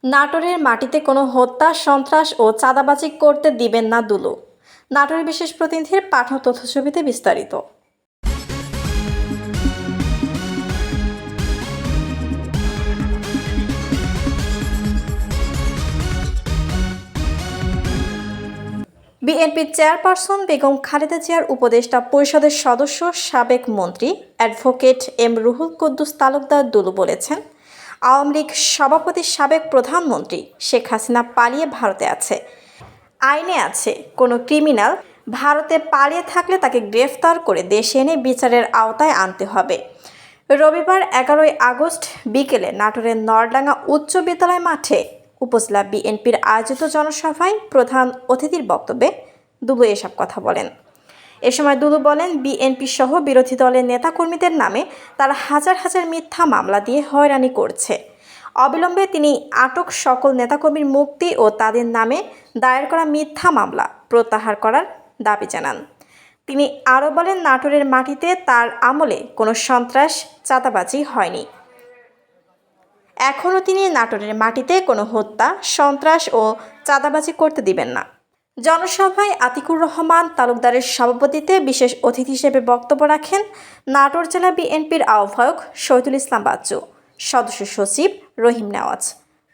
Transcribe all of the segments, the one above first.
নাটোরের মাটিতে কোনো হত্যা, সন্ত্রাস ও চাঁদাবাজি করতে দিবেন না দুলু। নাটোরের বিশেষ প্রতিনিধির পাঠানো তথ্যছবিতে বিস্তারিত। বিএনপির চেয়ারপারসন বেগম খালেদা জিয়ার উপদেষ্টা পরিষদের সদস্য সাবেক মন্ত্রী অ্যাডভোকেট এম রুহুল কুদ্দুস তালুকদার দুলু বলেছেন, আওয়ামী লীগ সভাপতি সাবেক প্রধানমন্ত্রী শেখ হাসিনা পালিয়ে ভারতে আছে। আইনে আছে, কোনো ক্রিমিনাল ভারতে পালিয়ে থাকলে তাকে গ্রেফতার করে দেশে এনে বিচারের আওতায় আনতে হবে। রবিবার 11 আগস্ট বিকেলে নাটোরের নরডাঙ্গা উচ্চ বিদ্যালয় মাঠে উপজেলা বিএনপির আয়োজিত জনসভায় প্রধান অতিথির বক্তব্যে দুলু এসব কথা বলেন। এ সময় দুলু বলেন, বিএনপি সহ বিরোধী দলের নেতাকর্মীদের নামে তারা হাজার হাজার মিথ্যা মামলা দিয়ে হয়রানি করছে। অবিলম্বে তিনি আটক সকল নেতাকর্মীর মুক্তি ও তাদের নামে দায়ের করা মিথ্যা মামলা প্রত্যাহার করার দাবি জানান। তিনি আরও বলেন, নাটোরের মাটিতে তার আমলে কোনো সন্ত্রাস, চাঁদাবাজি হয়নি। এখনও তিনি নাটোরের মাটিতে কোনো হত্যা, সন্ত্রাস ও চাঁদাবাজি করতে দিবেন না। জনসভায় আতিকুর রহমান তালুকদারের সভাপতিত্বে বিশেষ অতিথি হিসেবে বক্তব্য রাখেন নাটোর জেলা বিএনপির আহ্বায়ক শহীদুল ইসলাম বাচ্চু, সদস্য সচিব রহিম নেওয়াজ,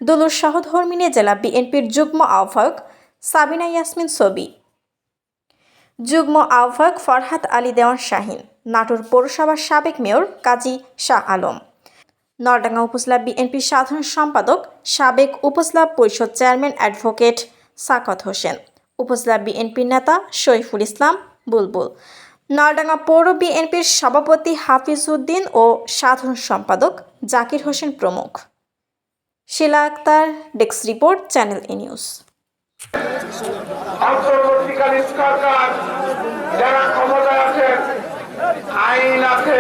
দুলুর সহধর্মিণী জেলা বিএনপির যুগ্ম আহ্বায়ক সাবিনা ইয়াসমিন ছবি, যুগ্ম আহ্বায়ক ফরহাদ আলী দেওয়ান শাহিন, নাটোর পৌরসভার সাবেক মেয়র কাজী শাহ আলম, নরডাঙ্গা উপজেলা বিএনপির সাধারণ সম্পাদক সাবেক উপজেলা পরিষদ চেয়ারম্যান অ্যাডভোকেট সাকাত হোসেন, উপজেলা বিএনপির নেতা শরীফুল ইসলাম বুলবুল, নরডাঙ্গা পৌর বিএনপির সভাপতি হাফিজ উদ্দিন ও সাধারণ সম্পাদক জাকির হোসেন প্রমুখ। শিলা আক্তার, ডেস্ক রিপোর্ট, চ্যানেল এ নিউজ। অন্তর্বর্তীকালীন সরকার যারা ক্ষমতায় আছে, আইন আছে,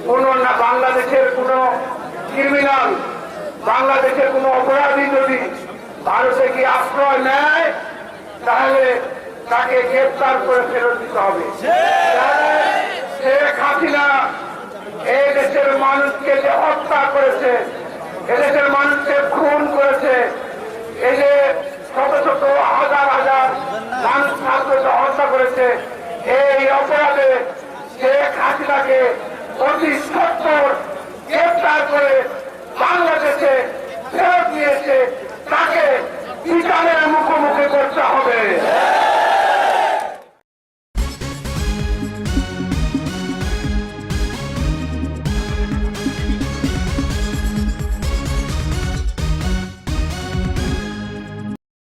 কোন না বাংলাদেশের কোন ক্রিমিনাল, বাংলাদেশের কোন অপরাধী যদি ভারতে গিয়ে আশ্রয় নেয় তাহলে তাকে গ্রেফতার করে ফেরত দিতে হবে। শেখ হাসিনা এই দেশের মানুষকে যে হত্যা করেছে, এদেশের মানুষকে খুন করেছে, এই যে শত শত হাজার হাজার মানুষ হত্যা করেছে, এই অপরাধে শেখ হাসিনাকে অতি সত্তর গ্রেফতার করে বাংলাদেশে ফেরত নিয়েছে, তাকে বিচারের মুখোমুখি করতে হবে।